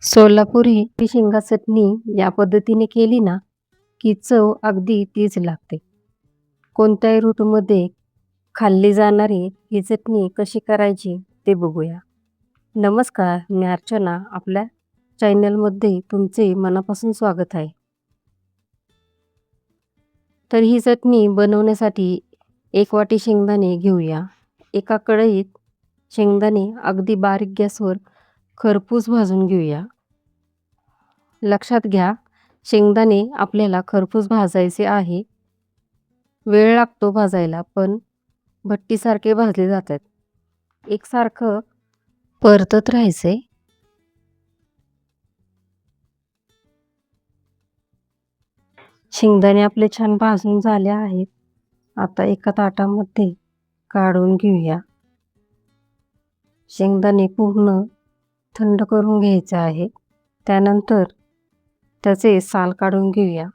सोलापुरी शेंगा चटणी या पद्धतीने केली ना, की चव अगदी तीच लागते. कोणत्याही ऋतूमध्ये खाल्ली जाणारी ही चटणी कशी करायची ते बघूया. नमस्कार, मी अर्चना. आपल्या चॅनलमध्ये तुमचे मनापासून स्वागत आहे. तर ही चटणी बनवण्यासाठी 1 वाटी शेंगदाणे घेऊया. एका कढईत शेंगदाणे अगदी बारीक गॅसवर खरपूस भाजून घेऊया. लक्षात घ्या, शेंगदाणे आपल्याला खरपूस भाजायचे आहे. वेळ लागतो भाजायला, पण भट्टीसारखे भाजले जातात. एकसारखं परतत राहायचे. शेंगदाणे आपले छान भाजून झाले आहेत. आता एका ताटामध्ये काढून घेऊया. शेंगदाणे पूर्ण थंड करून घ्यायचे आहे. त्यानंतर त्याचे साल काढून घेऊया.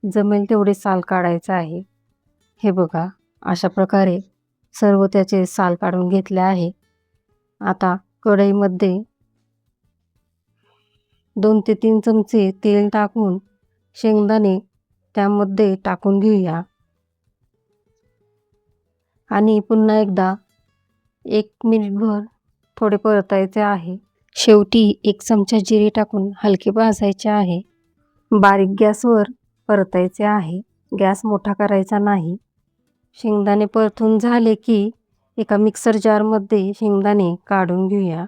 जमेल तेवढे साल काढायचे आहे. हे बघा, अशा प्रकारे सर्व त्याचे साल काढून घेतले आहे. आता कढईमध्ये 2 ते 3 चमचे तेल टाकून शेंगदाणे त्यामध्ये टाकून घेऊया आणि पुन्हा एकदा 1 मिनिटभर थोडे परतायचे आहे. शेवटी 1 चमचा जिरे टाकून हलके भाजायचे आहे. बारीक गॅसवर परतायचे आहे. गॅस मोठा करायचा नाही. शेंगदाणे परतून झाले की एका मिक्सर जारमध्ये शेंगदाणे काढून घेऊया.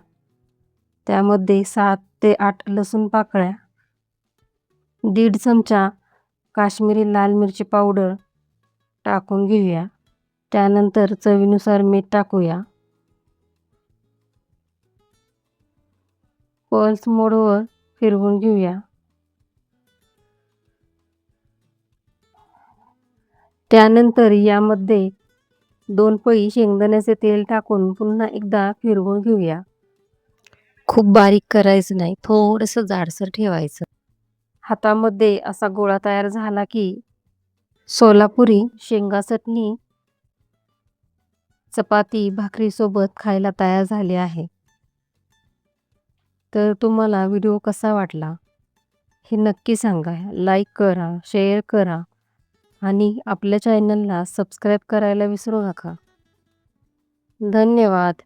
त्यामध्ये 7 ते 8 लसूण पाकळ्या, 1.5 चमचा काश्मीरी लाल मिरची पावडर टाकून घेऊया. त्यानंतर चवीनुसार मीठ टाकूया. पल्स मोडवर फिरवून घेऊया. त्यानंतर यामध्ये 2 पळी शेंगदाण्याचे तेल टाकून पुन्हा एकदा फिरवून घेऊया. खूप बारीक करायचं नाही, थोडंसं जाडसर ठेवायचं. हातामध्ये असा गोळा तयार झाला की सोलापुरी शेंगा चटणी चपाती, भाकरीसोबत खायला तयार झाली आहे. तर तुम्हाला व्हिडिओ कसा वाटला हे नक्की सांगा. लाईक करा, शेअर करा आणि आपल्या चॅनलला सबस्क्राईब करायला विसरू नका. धन्यवाद.